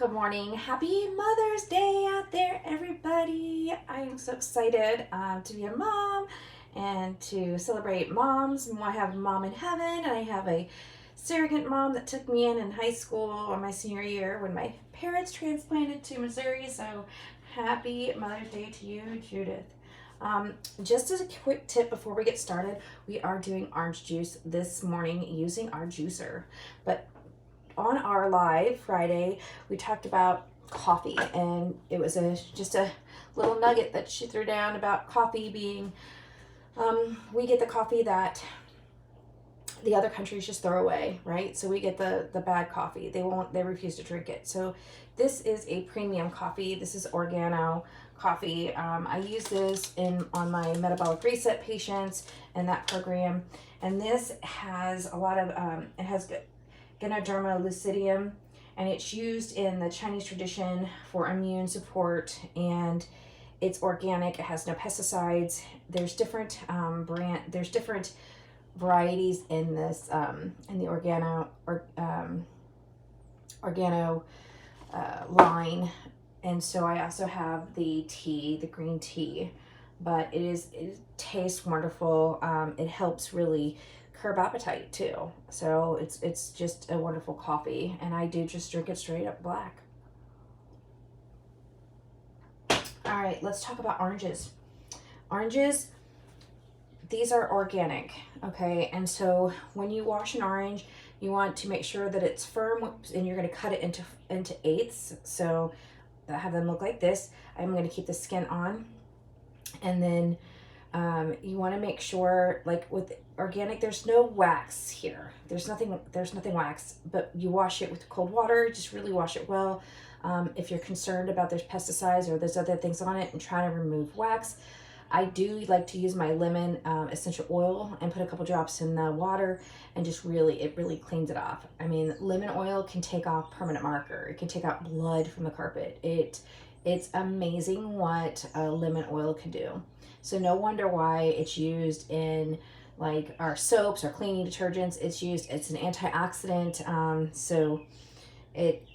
Good morning. Happy Mother's Day out there, everybody. I am so excited to be a mom and to celebrate moms. And I have a mom in heaven, and I have a surrogate mom that took me in high school on my senior year when my parents transplanted to Missouri. So happy Mother's Day to you, Judith. Just as a quick tip before we get started, we are doing orange juice this morning using our juicer. But on our live Friday, we talked about coffee, and it was just a little nugget that she threw down about coffee being, we get the coffee that the other countries just throw away, right? So we get the bad coffee. They refuse to drink it. So this is a premium coffee. This is Organo coffee. I use this on my metabolic reset patients and that program. And this has a lot of, it has Ganoderma lucidium, and it's used in the Chinese tradition for immune support, and it's organic. It has no pesticides. There's different there's different varieties in this in the organo line, and so I also have the green tea, but it tastes wonderful. It helps really curb appetite too. So it's just a wonderful coffee, and I do just drink it straight up black. All right, let's talk about oranges. Oranges, these are organic, okay? And so when you wash an orange, you want to make sure that it's firm, and you're going to cut it into eighths. So I have them look like this. I'm going to keep the skin on, and then you want to make sure, like with organic, there's no wax here. There's nothing wax, but you wash it with cold water. Just really wash it well. If you're concerned about there's pesticides or there's other things on it, and try to remove wax. I do like to use my lemon essential oil and put a couple drops in the water, and just it really cleans it off. I mean, lemon oil can take off permanent marker. It can take out blood from the carpet. It's amazing what lemon oil can do. So no wonder why it's used in like our soaps or cleaning detergents. It's an antioxidant. So it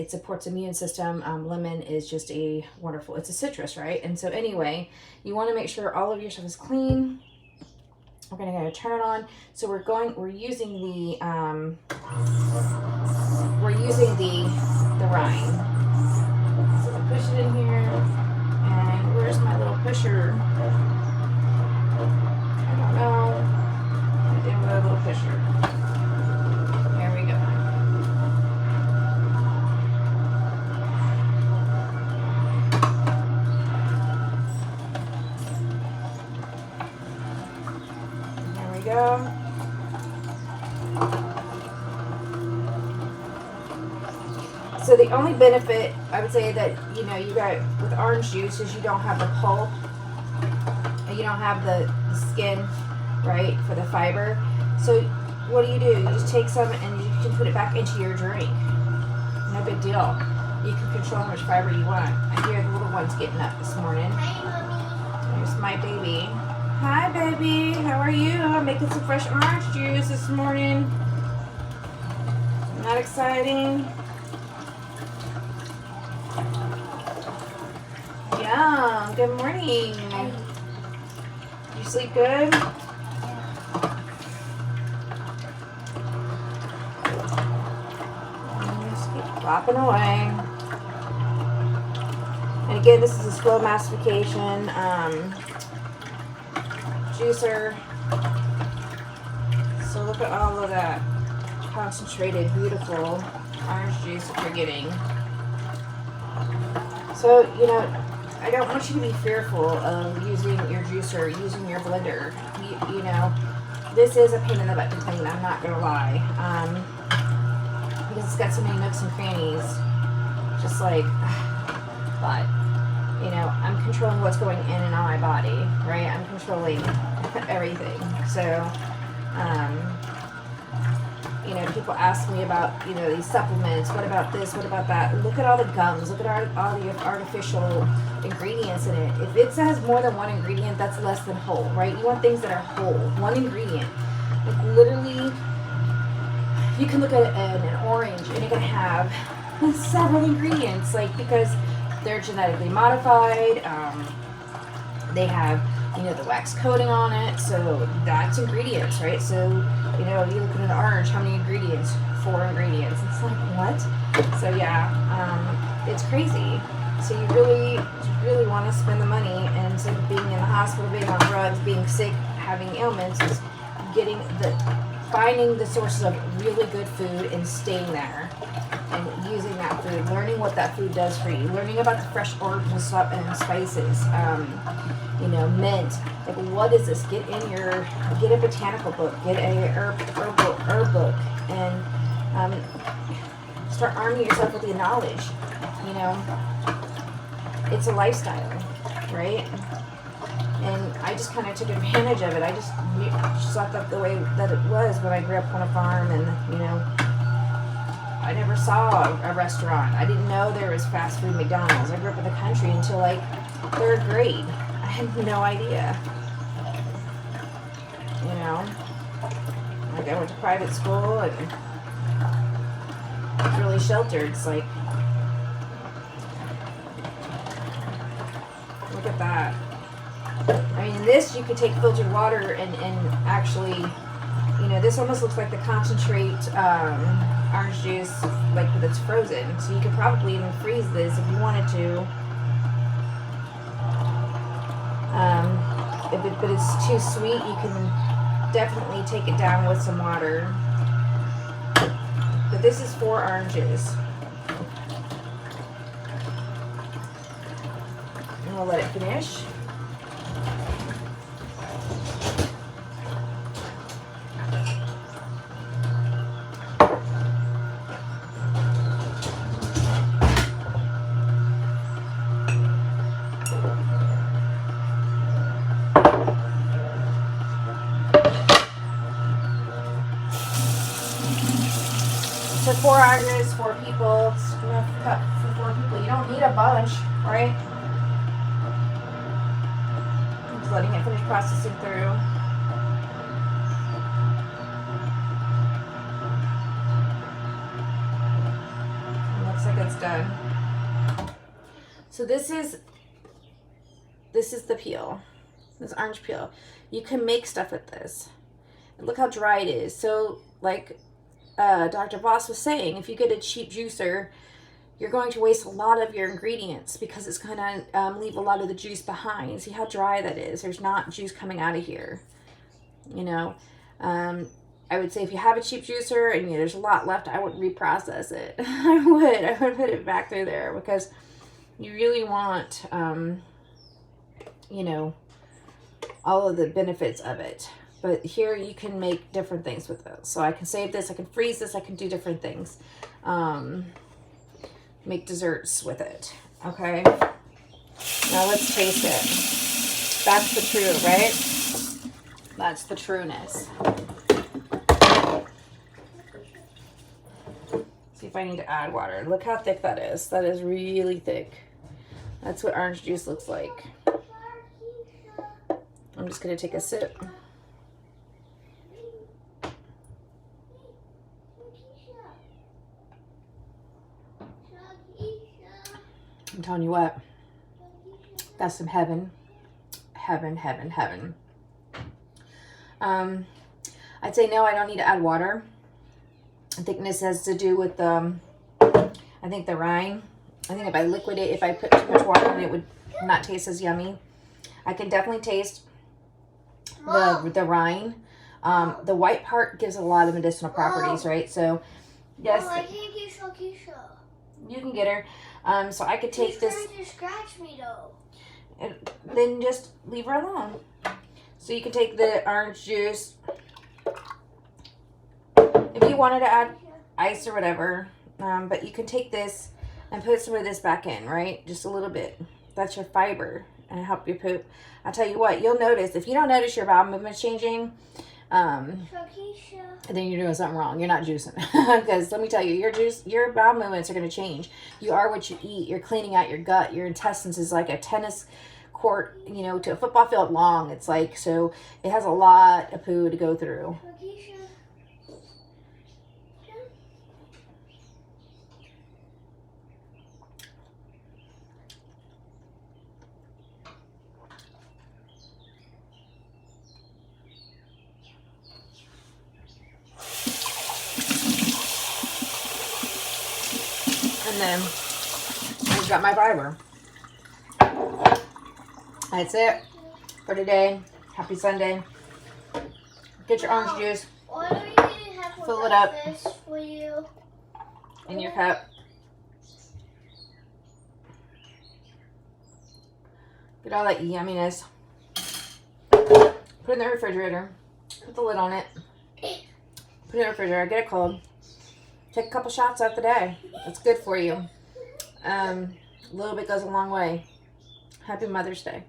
supports immune system. Lemon is just it's a citrus, right? And so anyway, you want to make sure all of your stuff is clean. We're going to go turn it on. So we're using the rind. So I push it in here, and where's my little pusher? I don't know. I did with a little pusher. There we go. There we go. So the only benefit I would say that you got with orange juice is you don't have the pulp, and you don't have the skin, right, for the fiber. So what do? You just take some and you can put it back into your drink. No big deal. You can control how much fiber you want. I hear the little one's getting up this morning. Hi, Mommy. There's my baby. Hi, baby. How are you? I'm making some fresh orange juice this morning. Not exciting? Yum. Good morning. You sleep good? Just keep flopping away. And again, this is a slow mastication juicer. So look at all of that concentrated, beautiful orange juice that you're getting. So, I don't want you to be fearful of using your juicer, using your blender. This is a pain in the butt to clean, I'm not going to lie. Because it's got so many nooks and crannies. Just like, but, I'm controlling what's going in and out of my body, right? I'm controlling everything. So, people ask me about, these supplements. What about this? What about that? Look at all the gums. Look at all the artificial ingredients in it. If it says more than one ingredient, that's less than whole, right? You want things that are whole. One ingredient. Like literally, you can look at an orange, and you're going to have several ingredients, like, because they're genetically modified. They have, you know, the wax coating on it, so that's ingredients, right? So, you know, you look at an orange, how many ingredients? 4 ingredients. It's like, what? So yeah, it's crazy. So you really want to spend the money, and instead of being in the hospital, being on drugs, being sick, having ailments, is finding the sources of really good food and staying there and using that food, learning what that food does for you, learning about the fresh herbs and stuff and spices, you know, mint. Like, what is this? Get a botanical book, get a herb book, and start arming yourself with the knowledge. You know, it's a lifestyle, right? And I just kind of took advantage of it. I just sucked up the way that it was when I grew up on a farm, and, you know, I never saw a restaurant. I didn't know there was fast food McDonald's. I grew up in the country until like 3rd grade. I had no idea. You know, like, I went to private school and it's really sheltered. It's like, look at that. I mean, this, you could take filtered water and actually, you know, this almost looks like the concentrate orange juice, like, that's frozen. So you could probably even freeze this if you wanted to. But it's too sweet, you can definitely take it down with some water. But this is 4 oranges. And we'll let it finish. So 4 oranges, 4 people. It's enough cup for 4 people. You don't need a bunch, right? I'm just letting it finish processing through. It looks like it's done. So this is the peel. This orange peel. You can make stuff with this. And look how dry it is. So, like, Dr. Voss was saying, if you get a cheap juicer, you're going to waste a lot of your ingredients because it's going to leave a lot of the juice behind. See how dry that is? There's not juice coming out of here. You know, I would say if you have a cheap juicer and there's a lot left, I would reprocess it. I would put it back through there, because you really want, you know, all of the benefits of it. But here you can make different things with those. So I can save this, I can freeze this, I can do different things. Make desserts with it. Okay. Now let's taste it. That's the true, right? That's the trueness. See if I need to add water. Look how thick that is. That is really thick. That's what orange juice looks like. I'm just going to take a sip. I'm telling you what, that's some heaven. Heaven, heaven, heaven. I'd say no, I don't need to add water. I think this has to do with I think the rind. I think if I liquidate, if I put too much water in it, would not taste as yummy. I can definitely taste the rind. The white part gives a lot of medicinal properties, right? So, yes. Mom, I can't get Shakisha. You can get her. So I could take this. She's trying to scratch me though. And then just leave her alone. So you can take the orange juice. If you wanted to add ice or whatever, but you can take this and put some of this back in, right? Just a little bit. That's your fiber and help your poop. I'll tell you what, you'll notice, if you don't notice your bowel movements changing, then you're doing something wrong. You're not juicing. Because let me tell you, your bowel movements are going to change. You are what you eat. You're cleaning out your gut. Your intestines is like a tennis court, you know, to a football field long. It's like, so it has a lot of poo to go through. And then I've got my fiber. That's it for today. Happy Sunday. Get your orange juice What are you going to have for Fill it up. breakfast for you? in your cup. Get all that yumminess. Put it in the refrigerator. Put the lid on it. Put it in the refrigerator. Get it cold. Take a couple shots out the day. It's good for you. A little bit goes a long way. Happy Mother's Day.